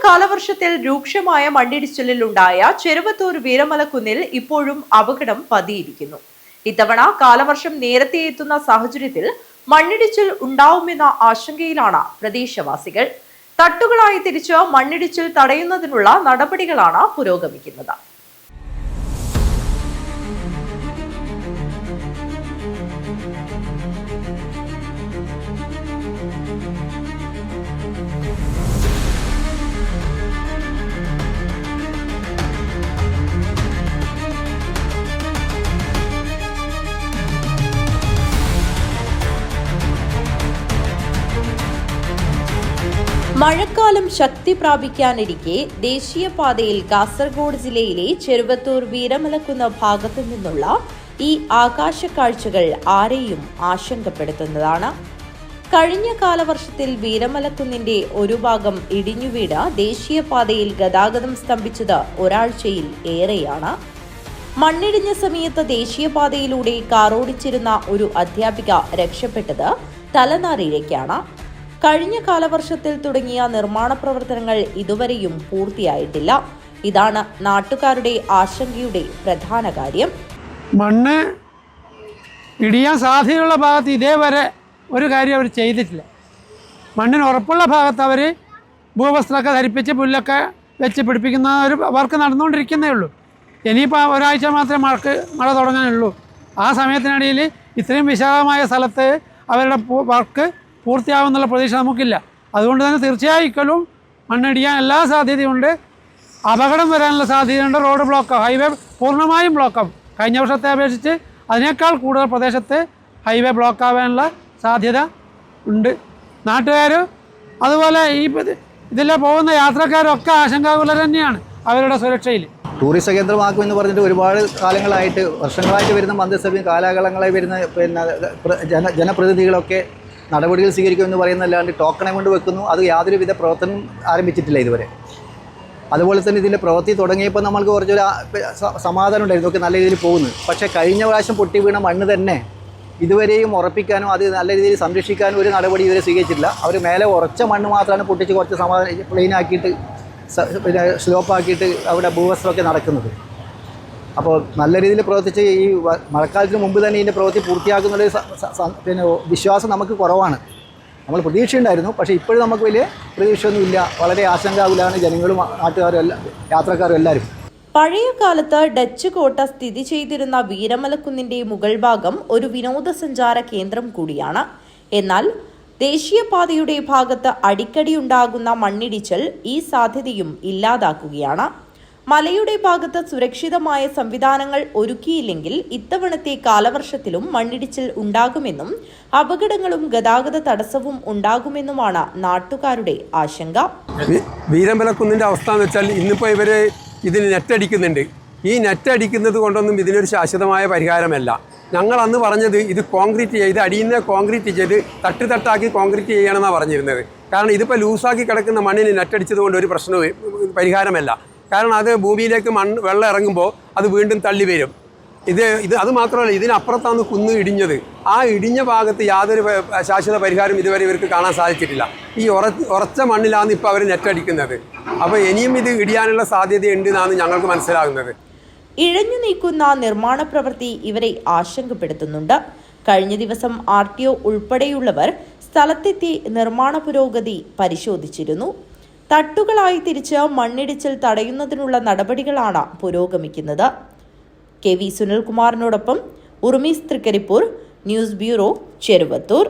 കാലവർഷത്തിൽ രൂക്ഷമായ മണ്ണിടിച്ചിലിലുണ്ടായ ചെറുവത്തൂർ വീരമലക്കുന്നിൽ ഇപ്പോഴും അപകടം പതിയിരിക്കുന്നു. ഇത്തവണ കാലവർഷം നേരത്തെ എത്തുന്ന സാഹചര്യത്തിൽ മണ്ണിടിച്ചിൽ ഉണ്ടാവുമെന്ന ആശങ്കയിലാണ് പ്രദേശവാസികൾ. തട്ടുകളായി തിരിച്ച് മണ്ണിടിച്ചിൽ തടയുന്നതിനുള്ള നടപടികളാണ് പുരോഗമിക്കുന്നത്. മഴക്കാലം ശക്തി പ്രാപിക്കാനിരിക്കെ ദേശീയപാതയിൽ കാസർഗോഡ് ജില്ലയിലെ ചെറുവത്തൂർ വീരമലക്കുന്ന ഭാഗത്തു നിന്നുള്ള ഈ ആകാശക്കാഴ്ചകൾ ആരെയും ആശങ്കപ്പെടുത്തുന്നതാണ്. കഴിഞ്ഞ കാലവർഷത്തിൽ വീരമലക്കുന്നിന്റെ ഒരു ഭാഗം ഇടിഞ്ഞുവീണ് ദേശീയപാതയിൽ ഗതാഗതം സ്തംഭിച്ചത് ഒരാഴ്ചയിൽ ഏറെയാണ്. മണ്ണിടിഞ്ഞ സമയത്ത് ദേശീയപാതയിലൂടെ കാറോടിച്ചിരുന്ന ഒരു അധ്യാപിക രക്ഷപ്പെട്ടത് തലനാരിഴയ്ക്കാണ്. കഴിഞ്ഞ കാലവർഷത്തിൽ തുടങ്ങിയ നിർമ്മാണ പ്രവർത്തനങ്ങൾ ഇതുവരെയും പൂർത്തിയായിട്ടില്ല. ഇതാണ് നാട്ടുകാരുടെ ആശങ്കയുടെ പ്രധാന കാര്യം. മണ്ണ് ഇടിയാൻ സാധ്യതയുള്ള ഭാഗത്ത് ഇതേവരെ ഒരു കാര്യം അവർ ചെയ്തിട്ടില്ല. മണ്ണിന് ഉറപ്പുള്ള ഭാഗത്ത് അവർ ഭൂവസ്ത്രമൊക്കെ ധരിപ്പിച്ച് പുല്ലൊക്കെ വെച്ച് പിടിപ്പിക്കുന്ന ഒരു വർക്ക് നടന്നുകൊണ്ടിരിക്കുന്നേ ഉള്ളൂ. ഇനിയിപ്പോൾ ഒരാഴ്ച മാത്രമേ മഴ തുടങ്ങാനുള്ളൂ. ആ സമയത്തിനിടയിൽ ഇത്രയും വിശാലമായ സ്ഥലത്ത് അവരുടെ വർക്ക് പൂർത്തിയാകുന്നുള്ള പ്രതീക്ഷ നമുക്കില്ല. അതുകൊണ്ട് തന്നെ തീർച്ചയായും മണ്ണിടിയാൻ എല്ലാ സാധ്യതയുണ്ട്. അപകടം വരാനുള്ള സാധ്യതയുണ്ട്. റോഡ് ബ്ലോക്കാവും, ഹൈവേ പൂർണ്ണമായും ബ്ലോക്കാവും. കഴിഞ്ഞ വർഷത്തെ അപേക്ഷിച്ച് അതിനേക്കാൾ കൂടുതൽ പ്രദേശത്ത് ഹൈവേ ബ്ലോക്കാവാനുള്ള സാധ്യത ഉണ്ട്. നാട്ടുകാർ അതുപോലെ ഇതിലെ പോകുന്ന യാത്രക്കാരൊക്കെ ആശങ്കാകുലർ തന്നെയാണ് അവരുടെ സുരക്ഷയിൽ. ടൂറിസ്റ്റ് കേന്ദ്രമാക്കുമെന്ന് പറഞ്ഞിട്ട് ഒരുപാട് കാലങ്ങളായിട്ട് വർഷങ്ങളായിട്ട് വരുന്ന മന്ത്രിസഭയും കാലാകാലങ്ങളായി വരുന്ന ജനപ്രതിനിധികളൊക്കെ നടപടികൾ സ്വീകരിക്കുമെന്ന് പറയുന്നതല്ലാണ്ട് ടോക്കണെ കൊണ്ട് വെക്കുന്നു. അത് യാതൊരുവിധ പ്രവർത്തനം ആരംഭിച്ചിട്ടില്ല ഇതുവരെ. അതുപോലെ തന്നെ ഇതിൻ്റെ പ്രവൃത്തി തുടങ്ങിയപ്പോൾ നമ്മൾക്ക് കുറച്ചൊരു സമാധാനം ഉണ്ടായിരുന്നു, ഒക്കെ നല്ല രീതിയിൽ പോകുന്നു. പക്ഷേ കഴിഞ്ഞ പ്രാവശ്യം പൊട്ടി വീണ മണ്ണ് തന്നെ ഇതുവരെയും ഉറപ്പിക്കാനും അത് നല്ല രീതിയിൽ സംരക്ഷിക്കാനും ഒരു നടപടി ഇതുവരെ സ്വീകരിച്ചിട്ടില്ല. അവർ മേലെ ഉറച്ച മണ്ണ് മാത്രമാണ് പൊട്ടിച്ച് കുറച്ച് പ്ലെയിൻ ആക്കിയിട്ട് പിന്നെ സ്ലോപ്പാക്കിയിട്ട് അവിടെ ഭൂവസ്ത്രമൊക്കെ നടക്കുന്നത്. അപ്പോൾ നല്ല രീതിയിൽ പ്രവർത്തിച്ച് ഈ മഴക്കാലത്തിന് മുമ്പ് തന്നെ ഇതിൻ്റെ പ്രവൃത്തി പൂർത്തിയാക്കുന്നൊരു പിന്നെ വിശ്വാസം നമുക്ക് കുറവാണ്. നമ്മൾ പ്രതീക്ഷയുണ്ടായിരുന്നു, പക്ഷേ ഇപ്പോഴും നമുക്ക് വലിയ പ്രതീക്ഷയൊന്നുമില്ല. വളരെ ആശങ്കാകുലാണ് ജനങ്ങളും നാട്ടുകാരും യാത്രക്കാരും എല്ലാവരും. പഴയ കാലത്ത് ഡച്ച് കോട്ട സ്ഥിതി ചെയ്തിരുന്ന വീരമലക്കുന്നിന്റെ മുകൾ ഭാഗം ഒരു വിനോദസഞ്ചാര കേന്ദ്രം കൂടിയാണ്. എന്നാൽ ദേശീയപാതയുടെ ഭാഗത്ത് അടിക്കടി ഉണ്ടാകുന്ന മണ്ണിടിച്ചിൽ ഈ സാധ്യതയും ഇല്ലാതാക്കുകയാണ്. മലയുടെ ഭാഗത്ത് സുരക്ഷിതമായ സംവിധാനങ്ങൾ ഒരുക്കിയില്ലെങ്കിൽ ഇത്തവണത്തെ കാലവർഷത്തിലും മണ്ണിടിച്ചിൽ ഉണ്ടാകുമെന്നും അപകടങ്ങളും ഗതാഗത തടസ്സവും ഉണ്ടാകുമെന്നുമാണ് നാട്ടുകാരുടെ ആശങ്ക. വീരമലക്കുന്നിന്റെ അവസ്ഥ എന്ന് വെച്ചാൽ ഇന്നിപ്പോൾ ഇവർ ഇതിന് നെറ്റടിക്കുന്നുണ്ട്. ഈ നെറ്റടിക്കുന്നത് കൊണ്ടൊന്നും ഇതിനൊരു ശാശ്വതമായ പരിഹാരമല്ല. ഞങ്ങൾ അന്ന് പറഞ്ഞത് ഇത് കോൺക്രീറ്റ് ചെയ്ത് അടിയുന്ന കോൺക്രീറ്റ് ചെയ്ത് തട്ടാക്കി കോൺക്രീറ്റ് ചെയ്യണമെന്നാണ് പറഞ്ഞിരുന്നത്. കാരണം ഇതിപ്പോൾ ലൂസാക്കി കിടക്കുന്ന മണ്ണിന് നെറ്റടിച്ചത് കൊണ്ട് ഒരു പ്രശ്നവും പരിഹാരമല്ല. കാരണം അത് ഭൂമിയിലേക്ക് വെള്ളം ഇറങ്ങുമ്പോൾ അത് വീണ്ടും തള്ളി വരും. അത് മാത്രമല്ല, ഇതിനപ്പുറത്താണ് കുന്ന് ഇടിഞ്ഞത്. ആ ഇടിഞ്ഞ ഭാഗത്ത് യാതൊരു ശാശ്വത പരിഹാരം ഇതുവരെ ഇവർക്ക് കാണാൻ സാധിച്ചിട്ടില്ല. ഈ ഉറച്ച മണ്ണിലാണ് ഇപ്പോൾ അവർ നെറ്റടിക്കുന്നത്. അപ്പോൾ ഇനിയും ഇത് ഇടിയാനുള്ള സാധ്യതയുണ്ട് എന്നാണ് ഞങ്ങൾക്ക് മനസ്സിലാകുന്നത്. ഇഴഞ്ഞു നീക്കുന്ന നിർമ്മാണ പ്രവൃത്തി ഇവരെ ആശങ്കപ്പെടുത്തുന്നുണ്ട്. കഴിഞ്ഞ ദിവസം RTO ഉൾപ്പെടെയുള്ളവർ സ്ഥലത്തെത്തി നിർമ്മാണ പുരോഗതി പരിശോധിച്ചിരുന്നു. തട്ടുകളായി തിരിച്ച് മണ്ണിടിച്ചിൽ തടയുന്നതിനുള്ള നടപടികളാണ് പുരോഗമിക്കുന്നത്. KV സുനിൽകുമാറിനോടൊപ്പം ഉർമീസ് Trikaripur, news bureau, Cheruvathur.